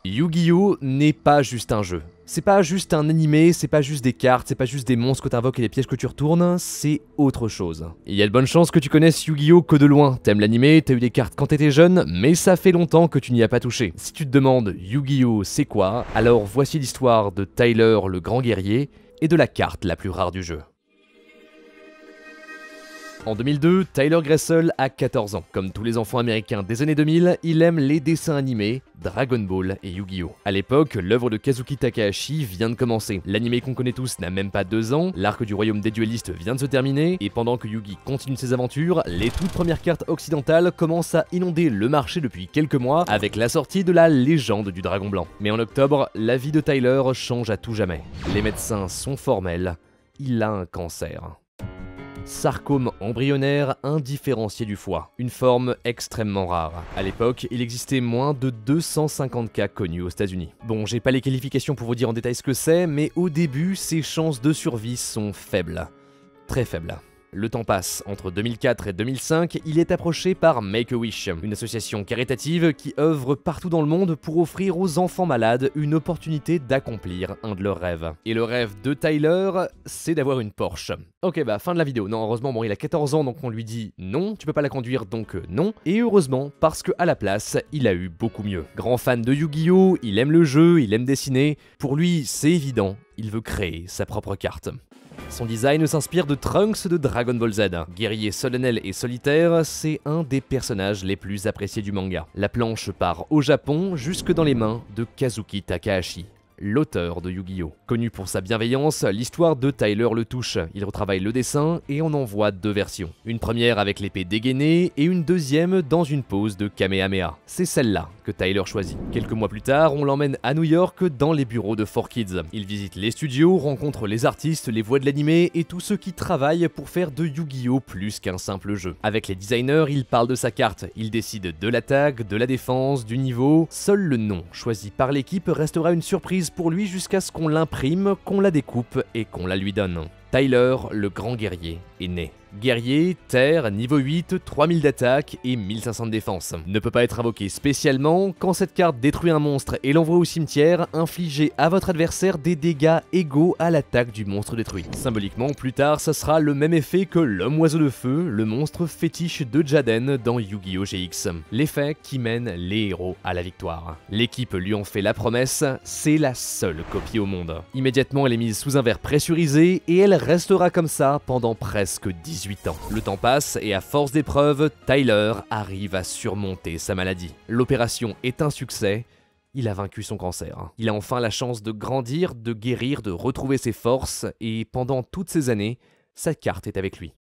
Yu-Gi-Oh n'est pas juste un jeu. C'est pas juste un animé, c'est pas juste des cartes, c'est pas juste des monstres que t'invoques et des pièges que tu retournes, c'est autre chose. Il y a de bonnes chances que tu connaisses Yu-Gi-Oh que de loin. T'aimes l'animé, t'as eu des cartes quand t'étais jeune, mais ça fait longtemps que tu n'y as pas touché. Si tu te demandes Yu-Gi-Oh c'est quoi, alors voici l'histoire de Tyler le grand guerrier et de la carte la plus rare du jeu. En 2002, Tyler Gressel a 14 ans. Comme tous les enfants américains des années 2000, il aime les dessins animés, Dragon Ball et Yu-Gi-Oh! À l'époque, l'œuvre de Kazuki Takahashi vient de commencer. L'animé qu'on connaît tous n'a même pas 2 ans, l'arc du royaume des duellistes vient de se terminer, et pendant que Yugi continue ses aventures, les toutes premières cartes occidentales commencent à inonder le marché depuis quelques mois avec la sortie de la légende du dragon blanc. Mais en octobre, la vie de Tyler change à tout jamais. Les médecins sont formels, il a un cancer. Sarcome embryonnaire indifférencié du foie, une forme extrêmement rare. À l'époque, il existait moins de 250 cas connus aux États-Unis. Bon, j'ai pas les qualifications pour vous dire en détail ce que c'est, mais au début, ses chances de survie sont faibles. Très faibles. Le temps passe. Entre 2004 et 2005, il est approché par Make-A-Wish, une association caritative qui œuvre partout dans le monde pour offrir aux enfants malades une opportunité d'accomplir un de leurs rêves. Et le rêve de Tyler, c'est d'avoir une Porsche. Ok, bah fin de la vidéo. Non, heureusement, bon, il a 14 ans, donc on lui dit non, tu peux pas la conduire, donc non. Et heureusement, parce que à la place, il a eu beaucoup mieux. Grand fan de Yu-Gi-Oh, il aime le jeu, il aime dessiner. Pour lui, c'est évident, il veut créer sa propre carte. Son design s'inspire de Trunks de Dragon Ball Z. Guerrier solennel et solitaire, c'est un des personnages les plus appréciés du manga. La planche part au Japon jusque dans les mains de Kazuki Takahashi, l'auteur de Yu-Gi-Oh! Connu pour sa bienveillance, l'histoire de Tyler le touche. Il retravaille le dessin et on en voit 2 versions. Une première avec l'épée dégainée et une deuxième dans une pose de Kamehameha. C'est celle-là que Tyler choisit. Quelques mois plus tard, on l'emmène à New York dans les bureaux de 4Kids. Il visite les studios, rencontre les artistes, les voix de l'animé et tous ceux qui travaillent pour faire de Yu-Gi-Oh! Plus qu'un simple jeu. Avec les designers, il parle de sa carte. Il décide de l'attaque, de la défense, du niveau. Seul le nom choisi par l'équipe restera une surprise pour lui jusqu'à ce qu'on l'imprime, qu'on la découpe et qu'on la lui donne. Tyler, le grand guerrier, est né. Guerrier, terre, niveau 8, 3000 d'attaque et 1500 de défense. Ne peut pas être invoqué spécialement. Quand cette carte détruit un monstre et l'envoie au cimetière, infligez à votre adversaire des dégâts égaux à l'attaque du monstre détruit. Symboliquement, plus tard, ça sera le même effet que l'homme oiseau de feu, le monstre fétiche de Jaden dans Yu-Gi-Oh! GX. L'effet qui mène les héros à la victoire. L'équipe lui en fait la promesse, c'est la seule copie au monde. Immédiatement, elle est mise sous un verre pressurisé et elle restera comme ça pendant presque 18 ans. Le temps passe et à force d'épreuves, Tyler arrive à surmonter sa maladie. L'opération est un succès, il a vaincu son cancer. Il a enfin la chance de grandir, de guérir, de retrouver ses forces et pendant toutes ces années, sa carte est avec lui.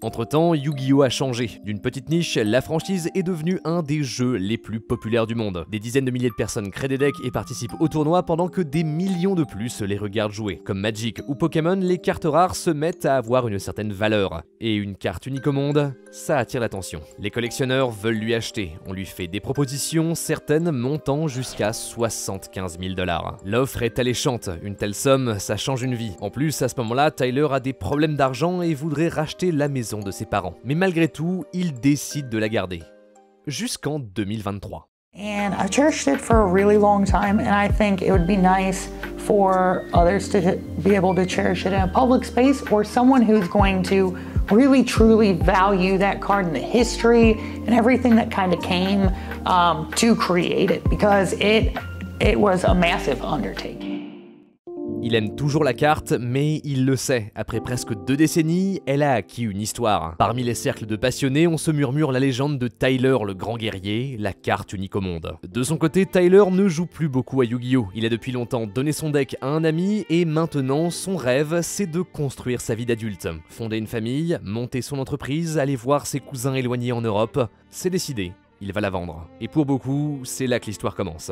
Entre-temps, Yu-Gi-Oh! A changé. D'une petite niche, la franchise est devenue un des jeux les plus populaires du monde. Des dizaines de milliers de personnes créent des decks et participent au tournoi pendant que des millions de plus les regardent jouer. Comme Magic ou Pokémon, les cartes rares se mettent à avoir une certaine valeur. Et une carte unique au monde, ça attire l'attention. Les collectionneurs veulent lui acheter. On lui fait des propositions, certaines montant jusqu'à 75 000 $. L'offre est alléchante. Une telle somme, ça change une vie. En plus, à ce moment-là, Tyler a des problèmes d'argent et voudrait racheter la maison de ses parents. Mais malgré tout, il décide de la garder. Jusqu'en 2023. And I've cherished it for a really long time, and I think it would be nice for others to be able to cherish it in a public space, or someone who's going to really truly value that card and the history and everything that kind of came to create it, because it was a massive undertaking. Il aime toujours la carte, mais il le sait, après presque 2 décennies, elle a acquis une histoire. Parmi les cercles de passionnés, on se murmure la légende de Tyler le grand guerrier, la carte unique au monde. De son côté, Tyler ne joue plus beaucoup à Yu-Gi-Oh! Il a depuis longtemps donné son deck à un ami, et maintenant, son rêve, c'est de construire sa vie d'adulte. Fonder une famille, monter son entreprise, aller voir ses cousins éloignés en Europe, c'est décidé, il va la vendre. Et pour beaucoup, c'est là que l'histoire commence.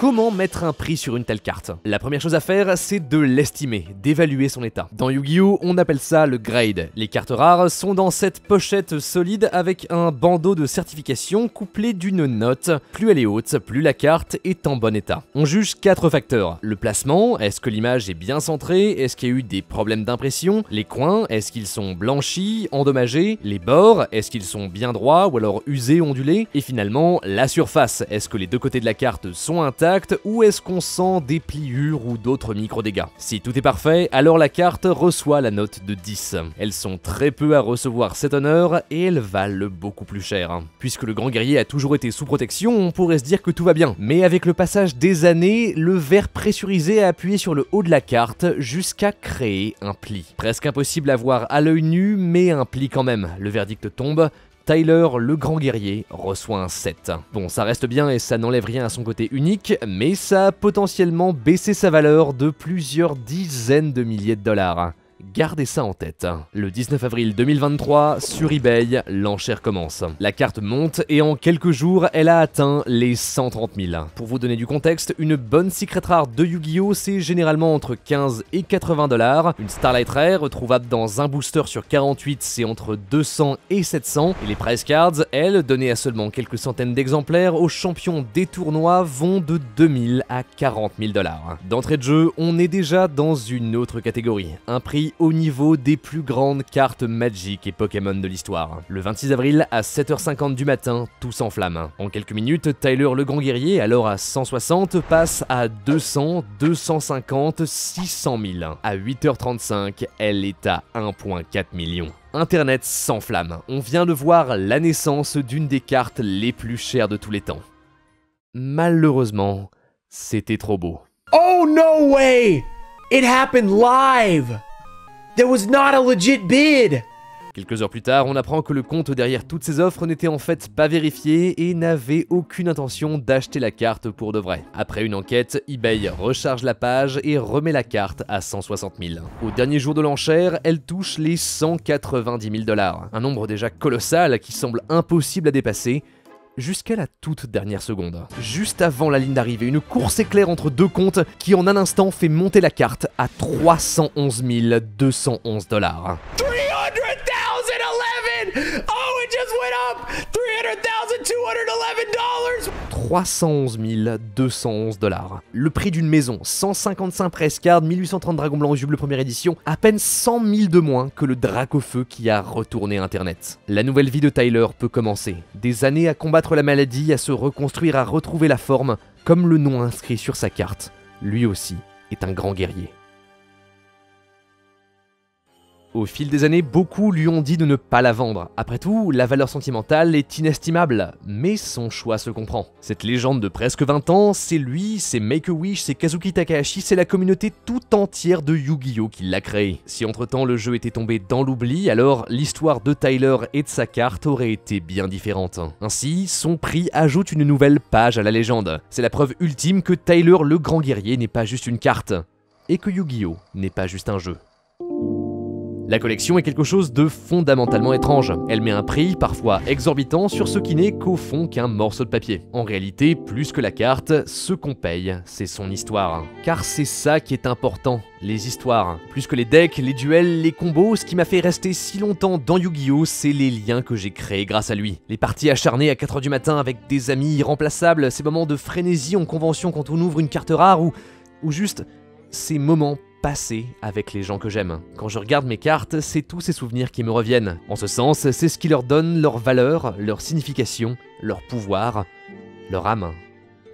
comment mettre un prix sur une telle carte? La première chose à faire, c'est de l'estimer, d'évaluer son état. Dans Yu-Gi-Oh, on appelle ça le grade. Les cartes rares sont dans cette pochette solide avec un bandeau de certification couplé d'une note. Plus elle est haute, plus la carte est en bon état. On juge 4 facteurs. Le placement, est-ce que l'image est bien centrée? Est-ce qu'il y a eu des problèmes d'impression? Les coins, est-ce qu'ils sont blanchis, endommagés? Les bords, est-ce qu'ils sont bien droits ou alors usés, ondulés? Et finalement, la surface, est-ce que les deux côtés de la carte sont intacts ou est-ce qu'on sent des pliures ou d'autres micro-dégâts? Si tout est parfait, alors la carte reçoit la note de 10. Elles sont très peu à recevoir cet honneur et elles valent beaucoup plus cher. Puisque le grand guerrier a toujours été sous protection, on pourrait se dire que tout va bien. Mais avec le passage des années, le verre pressurisé a appuyé sur le haut de la carte jusqu'à créer un pli. Presque impossible à voir à l'œil nu, mais un pli quand même. Le verdict tombe. Tyler, le grand guerrier, reçoit un 7. Bon, ça reste bien et ça n'enlève rien à son côté unique, mais ça a potentiellement baissé sa valeur de plusieurs dizaines de milliers de dollars. Gardez ça en tête. Le 19 avril 2023, sur eBay, l'enchère commence. La carte monte et en quelques jours, elle a atteint les 130 000. Pour vous donner du contexte, une bonne secret rare de Yu-Gi-Oh! C'est généralement entre 15 et 80 $. Une Starlight Rare, trouvable dans un booster sur 48, c'est entre 200 et 700. Et les prize cards, elles, données à seulement quelques centaines d'exemplaires, aux champions des tournois, vont de 2000 à 40 000 $. D'entrée de jeu, on est déjà dans une autre catégorie. Un prix au niveau des plus grandes cartes Magic et Pokémon de l'histoire. Le 26 avril, à 7h50 du matin, tout s'enflamme. En quelques minutes, Tyler le grand guerrier, alors à 160, passe à 200, 250, 600 000. À 8h35, elle est à 1,4 million. Internet s'enflamme. On vient de voir la naissance d'une des cartes les plus chères de tous les temps. Malheureusement, c'était trop beau. Oh no way! It happened live! There was not a legit bid! Quelques heures plus tard, on apprend que le compte derrière toutes ces offres n'était en fait pas vérifié et n'avait aucune intention d'acheter la carte pour de vrai. Après une enquête, eBay recharge la page et remet la carte à 160 000. Au dernier jour de l'enchère, elle touche les 190 000 $. Un nombre déjà colossal qui semble impossible à dépasser. Jusqu'à la toute dernière seconde. Juste avant la ligne d'arrivée, une course éclair entre deux comptes qui en un instant fait monter la carte à 311 211 $. 300,011! Oh, it just went up! 300,211 $! 311 211 $. Le prix d'une maison, 155 press cards, 1830 Dragon Blanc Jube première édition, à peine 100 000 de moins que le Dracofeu qui a retourné Internet. La nouvelle vie de Tyler peut commencer. Des années à combattre la maladie, à se reconstruire, à retrouver la forme, comme le nom inscrit sur sa carte. Lui aussi est un grand guerrier. Au fil des années, beaucoup lui ont dit de ne pas la vendre. Après tout, la valeur sentimentale est inestimable, mais son choix se comprend. Cette légende de presque 20 ans, c'est lui, c'est Make-A-Wish, c'est Kazuki Takahashi, c'est la communauté tout entière de Yu-Gi-Oh! Qui l'a créé. Si entre-temps le jeu était tombé dans l'oubli, alors l'histoire de Tyler et de sa carte aurait été bien différente. Ainsi, son prix ajoute une nouvelle page à la légende. C'est la preuve ultime que Tyler le grand guerrier n'est pas juste une carte, et que Yu-Gi-Oh! N'est pas juste un jeu. La collection est quelque chose de fondamentalement étrange. Elle met un prix, parfois exorbitant, sur ce qui n'est qu'au fond qu'un morceau de papier. En réalité, plus que la carte, ce qu'on paye, c'est son histoire. Car c'est ça qui est important, les histoires. Plus que les decks, les duels, les combos, ce qui m'a fait rester si longtemps dans Yu-Gi-Oh! C'est les liens que j'ai créés grâce à lui. Les parties acharnées à 4h du matin avec des amis irremplaçables, ces moments de frénésie en convention quand on ouvre une carte rare ou juste ces moments passé avec les gens que j'aime. Quand je regarde mes cartes, c'est tous ces souvenirs qui me reviennent. En ce sens, c'est ce qui leur donne leur valeur, leur signification, leur pouvoir, leur âme.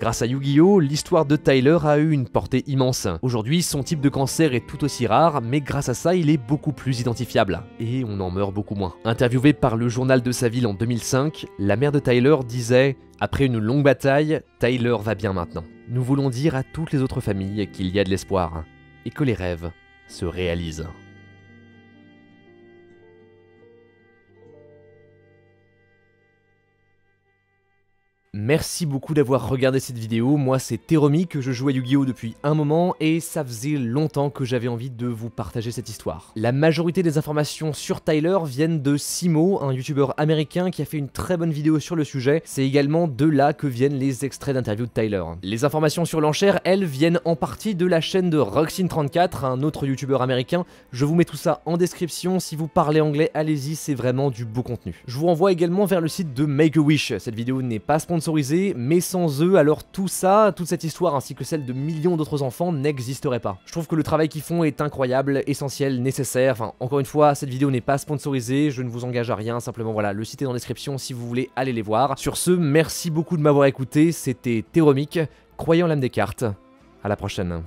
Grâce à Yu-Gi-Oh!, l'histoire de Tyler a eu une portée immense. Aujourd'hui, son type de cancer est tout aussi rare, mais grâce à ça, il est beaucoup plus identifiable. Et on en meurt beaucoup moins. Interviewé par le journal de sa ville en 2005, la mère de Tyler disait « Après une longue bataille, Tyler va bien maintenant. Nous voulons dire à toutes les autres familles qu'il y a de l'espoir. » et que les rêves se réalisent. Merci beaucoup d'avoir regardé cette vidéo, moi c'est Teromi, que je joue à Yu-Gi-Oh depuis un moment et ça faisait longtemps que j'avais envie de vous partager cette histoire. La majorité des informations sur Tyler viennent de Simo, un youtubeur américain qui a fait une très bonne vidéo sur le sujet, c'est également de là que viennent les extraits d'interviews de Tyler. Les informations sur l'enchère, elles, viennent en partie de la chaîne de Roxin34, un autre youtubeur américain, je vous mets tout ça en description, si vous parlez anglais, allez-y, c'est vraiment du beau contenu. Je vous renvoie également vers le site de Make-A-Wish, cette vidéo n'est pas sponsorisée, mais sans eux, alors tout ça, toute cette histoire ainsi que celle de millions d'autres enfants n'existerait pas. Je trouve que le travail qu'ils font est incroyable, essentiel, nécessaire, enfin encore une fois, cette vidéo n'est pas sponsorisée, je ne vous engage à rien, simplement voilà, le site est dans la description si vous voulez aller les voir. Sur ce, merci beaucoup de m'avoir écouté, c'était Teromic, croyez en l'âme des cartes, à la prochaine.